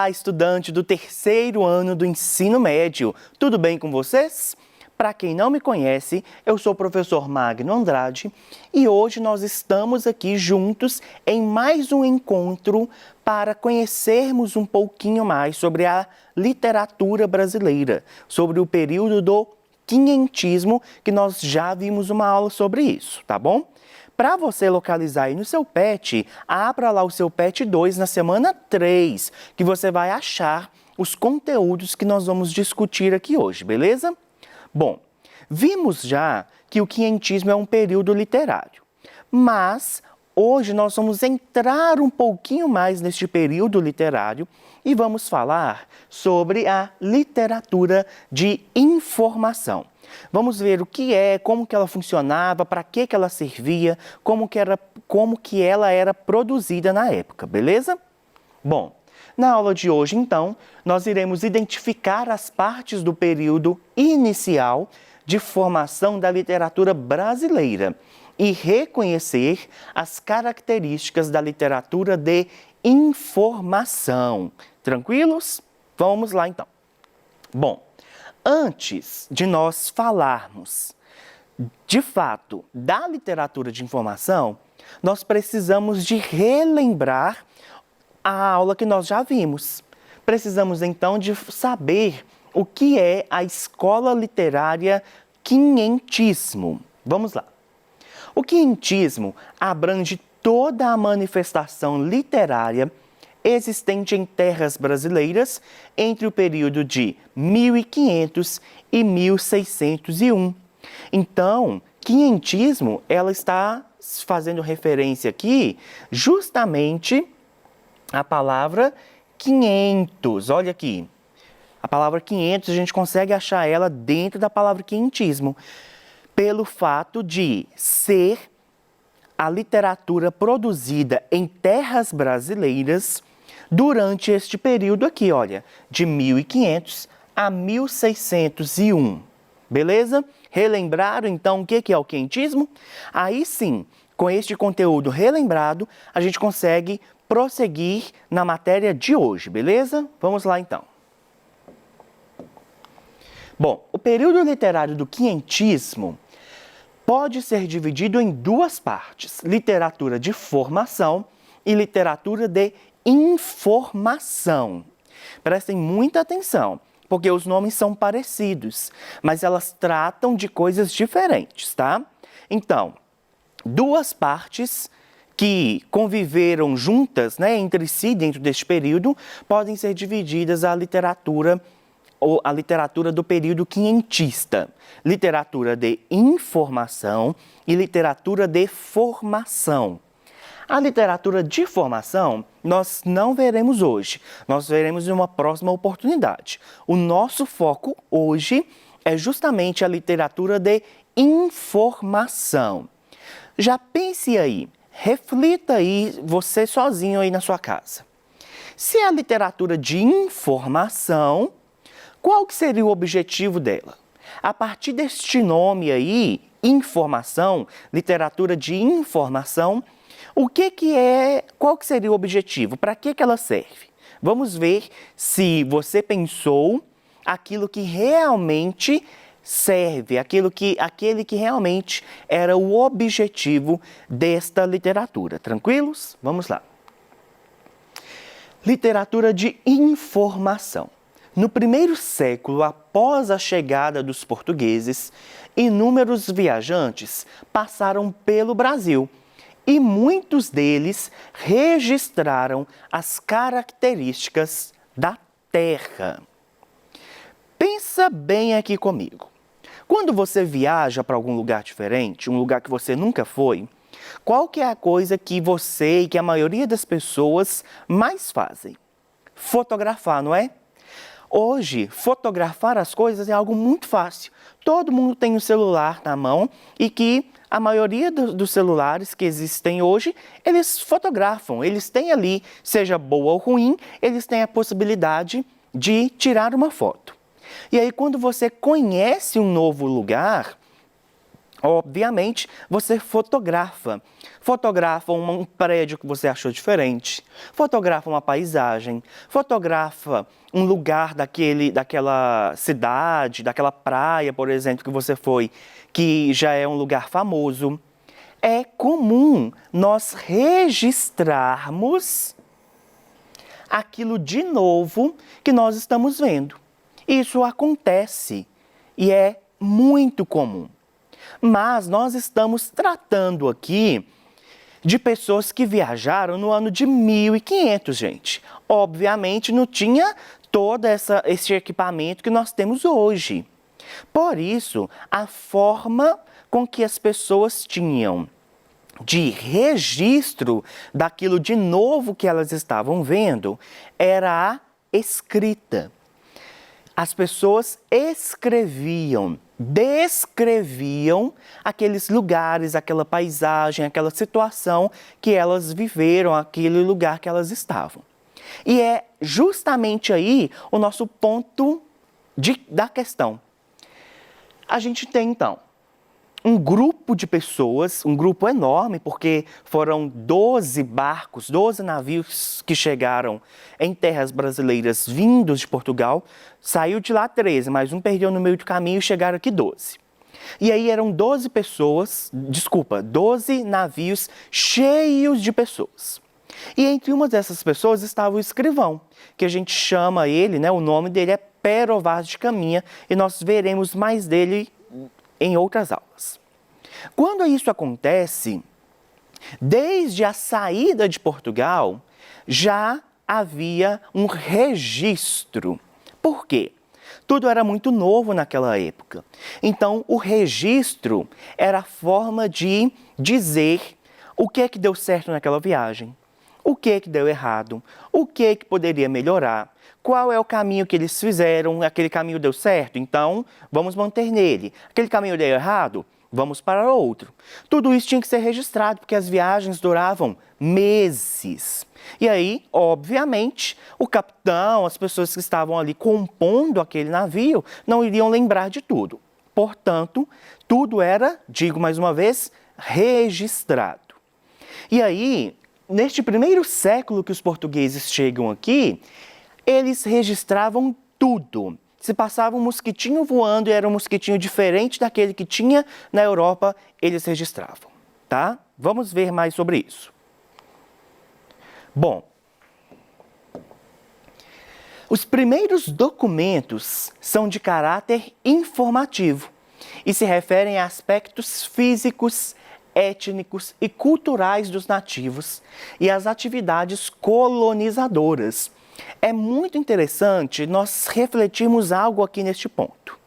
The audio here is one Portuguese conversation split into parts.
Olá, estudante do terceiro ano do ensino médio. Tudo bem com vocês? Para quem não me conhece, eu sou o professor Magno Andrade e hoje nós estamos aqui juntos em mais um encontro para conhecermos um pouquinho mais sobre a literatura brasileira, sobre o período do quinhentismo, que nós já vimos uma aula sobre isso, tá bom? Para você localizar aí no seu PET, abra lá o seu PET 2 na semana 3, que você vai achar os conteúdos que nós vamos discutir aqui hoje, beleza? Bom, vimos já que o quinhentismo é um período literário, mas hoje nós vamos entrar um pouquinho mais neste período literário e vamos falar sobre a literatura de informação. Vamos ver o que é, como que ela funcionava, para que ela servia, como que ela era produzida na época, beleza? Bom, na aula de hoje, então, nós iremos identificar as partes do período inicial de formação da literatura brasileira e reconhecer as características da literatura de informação. Tranquilos? Vamos lá, então. Bom, antes de nós falarmos, de fato, da literatura de informação, nós precisamos de relembrar a aula que nós já vimos. Precisamos, então, de saber o que é a escola literária quinhentismo. Vamos lá. O quinhentismo abrange toda a manifestação literária existente em terras brasileiras entre o período de 1500 e 1601. Então, quinhentismo, ela está fazendo referência aqui justamente à palavra 500. Olha aqui, a palavra 500 a gente consegue achar ela dentro da palavra quinhentismo, pelo fato de ser a literatura produzida em terras brasileiras durante este período aqui, olha, de 1500 a 1601, beleza? Relembraram, então, o que é o quinhentismo? Aí sim, com este conteúdo relembrado, a gente consegue prosseguir na matéria de hoje, beleza? Vamos lá, então. Bom, o período literário do quinhentismo pode ser dividido em duas partes, literatura de formação e literatura de informação. Prestem muita atenção, porque os nomes são parecidos, mas elas tratam de coisas diferentes, tá? Então, duas partes que conviveram juntas, né, entre si dentro deste período, podem ser divididas a literatura do período quinhentista, literatura de informação e literatura de formação. A literatura de formação nós não veremos hoje, nós veremos em uma próxima oportunidade. O nosso foco hoje é justamente a literatura de informação. Já pense aí, reflita aí, você sozinho aí na sua casa. Se é a literatura de informação, qual que seria o objetivo dela? A partir deste nome aí, informação, literatura de informação, qual que seria o objetivo? Para que ela serve? Vamos ver se você pensou aquilo que realmente serve, aquele que realmente era o objetivo desta literatura. Tranquilos? Vamos lá. Literatura de informação. No primeiro século após a chegada dos portugueses, inúmeros viajantes passaram pelo Brasil e muitos deles registraram as características da terra. Pensa bem aqui comigo. Quando você viaja para algum lugar diferente, um lugar que você nunca foi, qual que é a coisa que você e que a maioria das pessoas mais fazem? Fotografar, não é? Hoje, fotografar as coisas é algo muito fácil. Todo mundo tem um celular na mão e que a maioria dos celulares que existem hoje, eles fotografam. Eles têm ali, seja boa ou ruim, eles têm a possibilidade de tirar uma foto. E aí, quando você conhece um novo lugar, Obviamente, você fotografa. Fotografa um prédio que você achou diferente, fotografa uma paisagem, fotografa um lugar daquela cidade, daquela praia, por exemplo, que você foi, que já é um lugar famoso. É comum nós registrarmos aquilo de novo que nós estamos vendo. Isso acontece e é muito comum. Mas nós estamos tratando aqui de pessoas que viajaram no ano de 1500, gente. Obviamente não tinha todo esse equipamento que nós temos hoje. Por isso, a forma com que as pessoas tinham de registro daquilo de novo que elas estavam vendo era a escrita. As pessoas escreviam, descreviam aqueles lugares, aquela paisagem, aquela situação que elas viveram, aquele lugar que elas estavam. E é justamente aí o nosso ponto da questão. A gente tem, então, um grupo de pessoas, um grupo enorme, porque foram 12 barcos, 12 navios que chegaram em terras brasileiras vindos de Portugal. Saiu de lá 13, mas um perdeu no meio do caminho e chegaram aqui 12. E aí eram 12 navios cheios de pessoas. E entre uma dessas pessoas estava o escrivão, que a gente chama ele, o nome dele é Pero Vaz de Caminha, e nós veremos mais dele em outras aulas. Quando isso acontece, desde a saída de Portugal, já havia um registro. Por quê? Tudo era muito novo naquela época. Então, o registro era a forma de dizer o que é que deu certo naquela viagem, o que é que deu errado, o que é que poderia melhorar, qual é o caminho que eles fizeram, aquele caminho deu certo, então vamos manter nele. Aquele caminho deu errado, vamos para outro. Tudo isso tinha que ser registrado, porque as viagens duravam meses. E aí, obviamente, o capitão, as pessoas que estavam ali compondo aquele navio, não iriam lembrar de tudo. Portanto, tudo era, digo mais uma vez, registrado. E aí, neste primeiro século que os portugueses chegam aqui, eles registravam tudo. Se passava um mosquitinho voando e era um mosquitinho diferente daquele que tinha na Europa, eles registravam, tá? Vamos ver mais sobre isso. Bom, os primeiros documentos são de caráter informativo e se referem a aspectos físicos, étnicos e culturais dos nativos e às atividades colonizadoras. É muito interessante nós refletirmos algo aqui neste ponto.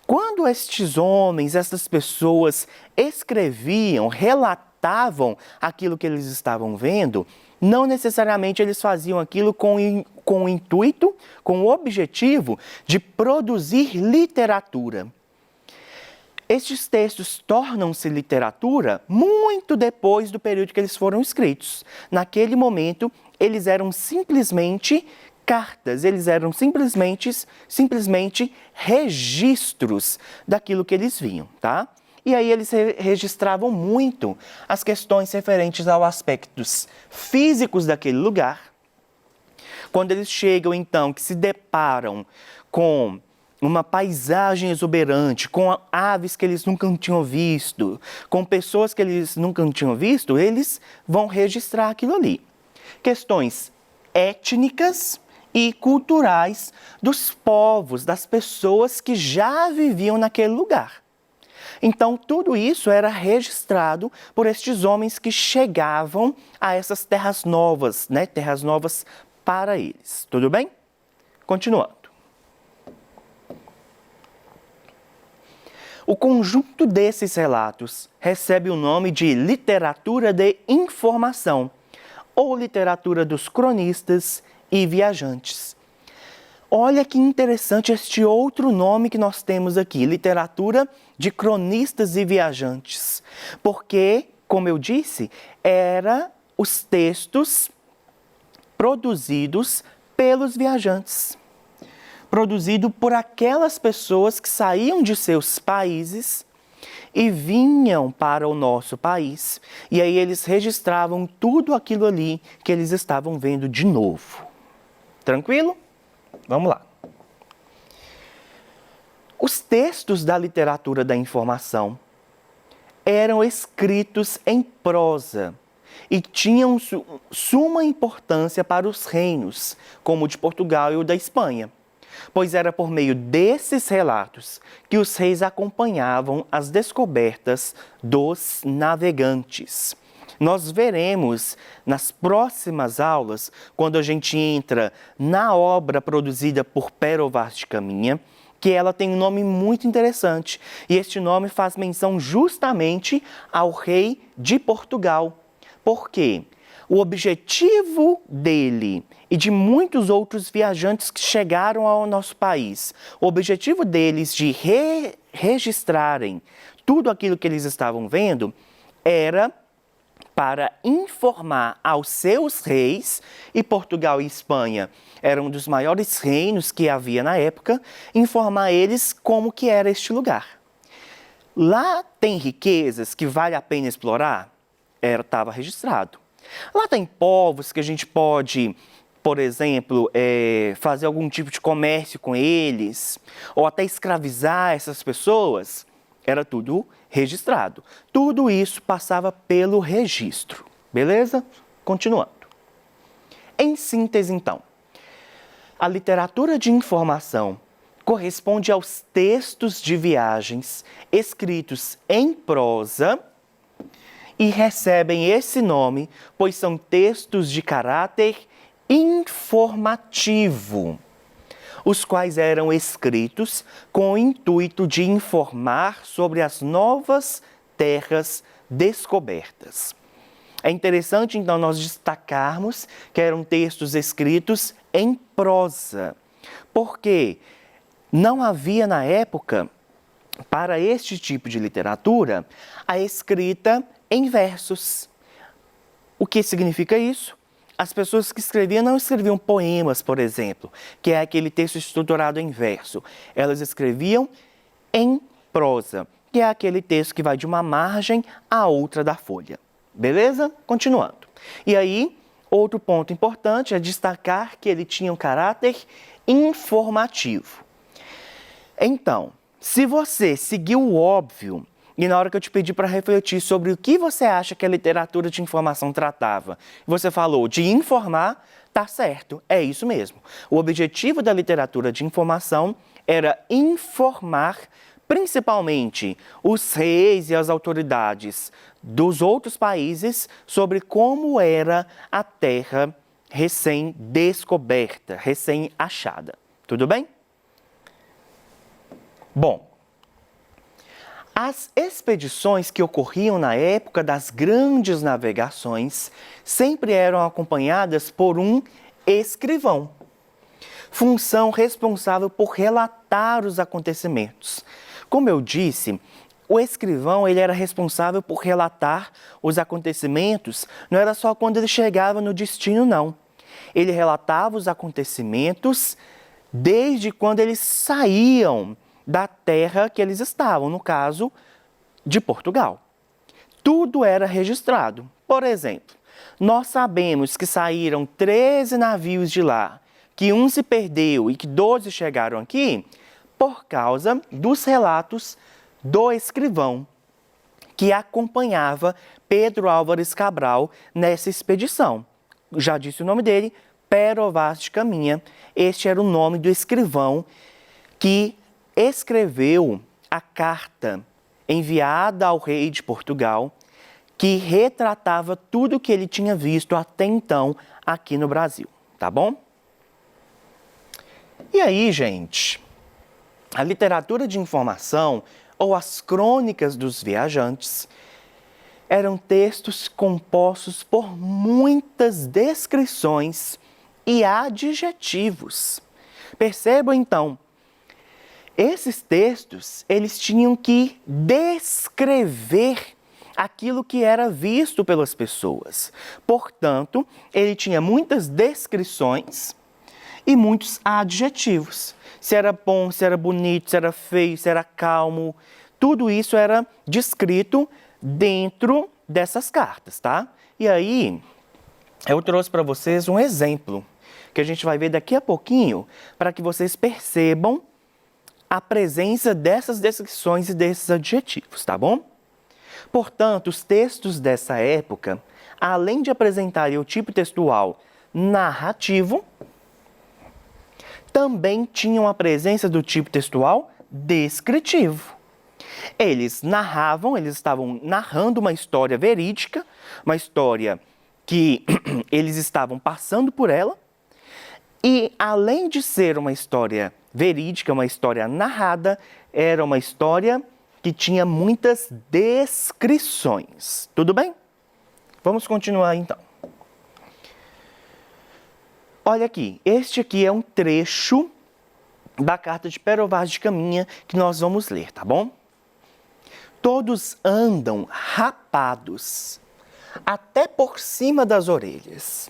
Quando estes homens, essas pessoas escreviam, relatavam aquilo que eles estavam vendo, não necessariamente eles faziam aquilo com o intuito, com o objetivo de produzir literatura. Estes textos tornam-se literatura muito depois do período que eles foram escritos. Naquele momento, eles eram simplesmente cartas, eles eram simplesmente registros daquilo que eles viam, tá? E aí eles registravam muito as questões referentes aos aspectos físicos daquele lugar. Quando eles chegam, então, que se deparam com uma paisagem exuberante, com aves que eles nunca tinham visto, com pessoas que eles nunca tinham visto, eles vão registrar aquilo ali. Questões étnicas e culturais dos povos, das pessoas que já viviam naquele lugar. Então, tudo isso era registrado por estes homens que chegavam a essas terras novas, terras novas para eles. Tudo bem? Continuando. O conjunto desses relatos recebe o nome de literatura de informação, ou literatura dos cronistas e viajantes. Olha que interessante este outro nome que nós temos aqui, literatura de cronistas e viajantes. Porque, como eu disse, eram os textos produzidos pelos viajantes. Produzido por aquelas pessoas que saíam de seus países e vinham para o nosso país. E aí eles registravam tudo aquilo ali que eles estavam vendo de novo. Tranquilo? Vamos lá. Os textos da literatura da informação eram escritos em prosa e tinham suma importância para os reinos, como o de Portugal e o da Espanha, pois era por meio desses relatos que os reis acompanhavam as descobertas dos navegantes. Nós veremos nas próximas aulas, quando a gente entra na obra produzida por Pero Vaz de Caminha, que ela tem um nome muito interessante. E este nome faz menção justamente ao rei de Portugal. Por quê? O objetivo dele e de muitos outros viajantes que chegaram ao nosso país, o objetivo deles de registrarem tudo aquilo que eles estavam vendo era para informar aos seus reis, e Portugal e Espanha eram um dos maiores reinos que havia na época, informar eles como que era este lugar. Lá tem riquezas que vale a pena explorar? Estava registrado. Lá tem povos que a gente pode, por exemplo, fazer algum tipo de comércio com eles, ou até escravizar essas pessoas? Era tudo registrado. Tudo isso passava pelo registro. Beleza? Continuando. Em síntese, então, a literatura de informação corresponde aos textos de viagens escritos em prosa e recebem esse nome, pois são textos de caráter informativo, os quais eram escritos com o intuito de informar sobre as novas terras descobertas. É interessante, então, nós destacarmos que eram textos escritos em prosa, porque não havia na época, para este tipo de literatura, a escrita em versos. O que significa isso? As pessoas que escreviam não escreviam poemas, por exemplo, que é aquele texto estruturado em verso. Elas escreviam em prosa, que é aquele texto que vai de uma margem à outra da folha. Beleza? Continuando. E aí, outro ponto importante é destacar que ele tinha um caráter informativo. Então, se você seguiu o óbvio, e na hora que eu te pedi para refletir sobre o que você acha que a literatura de informação tratava, você falou de informar, tá certo, é isso mesmo. O objetivo da literatura de informação era informar principalmente os reis e as autoridades dos outros países sobre como era a terra recém-descoberta, recém-achada. Tudo bem? Bom, as expedições que ocorriam na época das grandes navegações sempre eram acompanhadas por um escrivão, função responsável por relatar os acontecimentos. Como eu disse, o escrivão ele era responsável por relatar os acontecimentos, não era só quando ele chegava no destino, não. Ele relatava os acontecimentos desde quando eles saíam da terra que eles estavam, no caso de Portugal. Tudo era registrado. Por exemplo, nós sabemos que saíram 13 navios de lá, que um se perdeu e que 12 chegaram aqui, por causa dos relatos do escrivão, que acompanhava Pedro Álvares Cabral nessa expedição. Já disse o nome dele, Pero Vaz de Caminha. Este era o nome do escrivão que escreveu a carta enviada ao rei de Portugal, que retratava tudo o que ele tinha visto até então aqui no Brasil, tá bom? E aí, gente, a literatura de informação ou as crônicas dos viajantes eram textos compostos por muitas descrições e adjetivos. Percebam, então, esses textos, eles tinham que descrever aquilo que era visto pelas pessoas. Portanto, ele tinha muitas descrições e muitos adjetivos. Se era bom, se era bonito, se era feio, se era calmo. Tudo isso era descrito dentro dessas cartas, tá? E aí, eu trouxe para vocês um exemplo que a gente vai ver daqui a pouquinho para que vocês percebam a presença dessas descrições e desses adjetivos, tá bom? Portanto, os textos dessa época, além de apresentarem o tipo textual narrativo, também tinham a presença do tipo textual descritivo. Eles narravam, eles estavam narrando uma história verídica, uma história que eles estavam passando por ela, e além de ser uma história verídica, uma história narrada, era uma história que tinha muitas descrições. Tudo bem? Vamos continuar então. Olha aqui, este aqui é um trecho da carta de Pero Vaz de Caminha que nós vamos ler, tá bom? Todos andam rapados, até por cima das orelhas,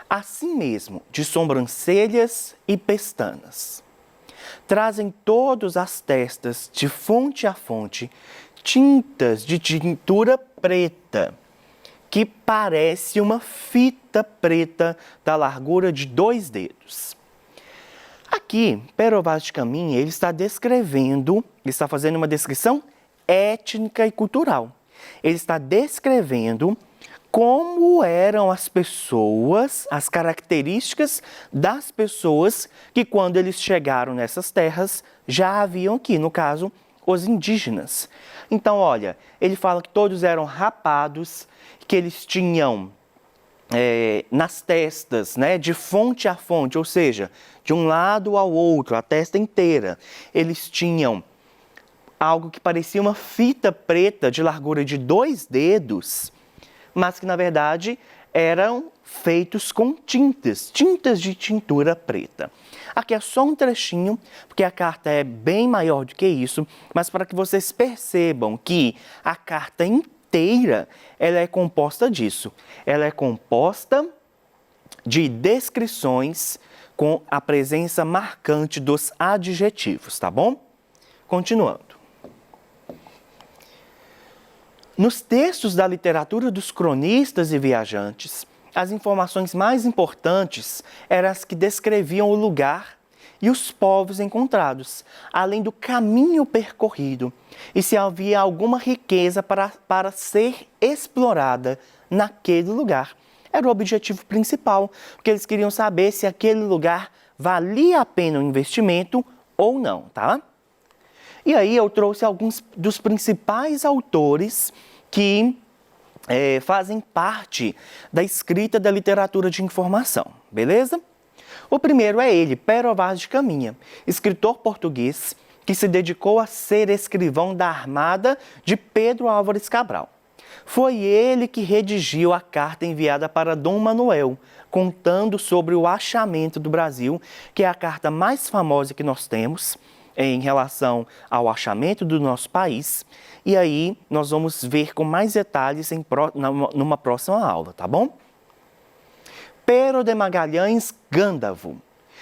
assim mesmo de sobrancelhas e pestanas. Trazem todos as testas, de fonte a fonte, tintas de tintura preta, que parece uma fita preta da largura de 2 dedos. Aqui, Pero Vaz de Caminha, ele está descrevendo, ele está fazendo uma descrição étnica e cultural. Ele está descrevendo como eram as pessoas, as características das pessoas que quando eles chegaram nessas terras já haviam aqui, no caso, os indígenas. Então, olha, ele fala que todos eram rapados, que eles tinham nas testas, né, de fonte a fonte, ou seja, de um lado ao outro, a testa inteira, eles tinham algo que parecia uma fita preta de largura de 2 dedos, mas que na verdade eram feitos com tintas de tintura preta. Aqui é só um trechinho, porque a carta é bem maior do que isso, mas para que vocês percebam que a carta inteira, ela é composta disso. Ela é composta de descrições com a presença marcante dos adjetivos, tá bom? Continuando. Nos textos da literatura dos cronistas e viajantes, as informações mais importantes eram as que descreviam o lugar e os povos encontrados, além do caminho percorrido, e se havia alguma riqueza para ser explorada naquele lugar. Era o objetivo principal, porque eles queriam saber se aquele lugar valia a pena o investimento ou não, tá? E aí eu trouxe alguns dos principais autores que fazem parte da escrita da literatura de informação, beleza? O primeiro é ele, Pero Vaz de Caminha, escritor português que se dedicou a ser escrivão da armada de Pedro Álvares Cabral. Foi ele que redigiu a carta enviada para Dom Manuel, contando sobre o achamento do Brasil, que é a carta mais famosa que nós temos em relação ao achamento do nosso país. E aí nós vamos ver com mais detalhes numa próxima aula, tá bom? Pero de Magalhães Gândavo,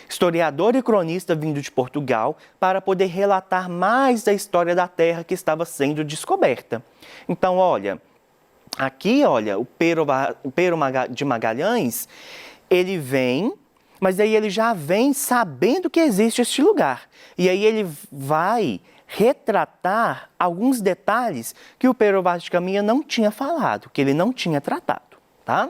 historiador e cronista vindo de Portugal para poder relatar mais da história da terra que estava sendo descoberta. Então, olha, aqui, olha, o Pero de Magalhães, ele vem, mas aí ele já vem sabendo que existe este lugar. E aí ele vai retratar alguns detalhes que o Pero Vaz de Caminha não tinha falado, que ele não tinha tratado, tá?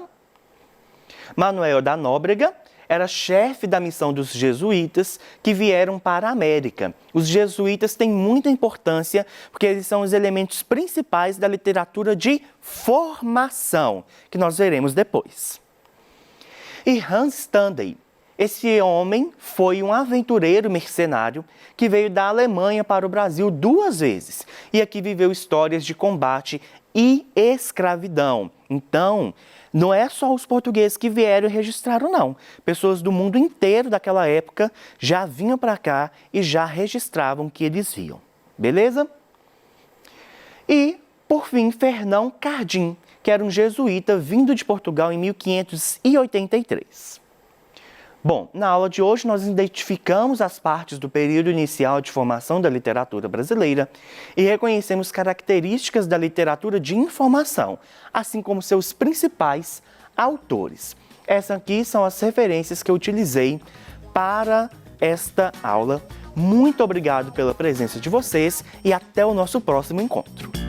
Manuel da Nóbrega era chefe da missão dos jesuítas que vieram para a América. Os jesuítas têm muita importância porque eles são os elementos principais da literatura de formação, que nós veremos depois. E Hans Standey, esse homem foi um aventureiro mercenário que veio da Alemanha para o Brasil 2 vezes e aqui viveu histórias de combate e escravidão. Então, não é só os portugueses que vieram e registraram, não. Pessoas do mundo inteiro daquela época já vinham para cá e já registravam o que eles viam. Beleza? E, por fim, Fernão Cardim, que era um jesuíta vindo de Portugal em 1583. Bom, na aula de hoje nós identificamos as partes do período inicial de formação da literatura brasileira e reconhecemos características da literatura de informação, assim como seus principais autores. Essas aqui são as referências que eu utilizei para esta aula. Muito obrigado pela presença de vocês e até o nosso próximo encontro.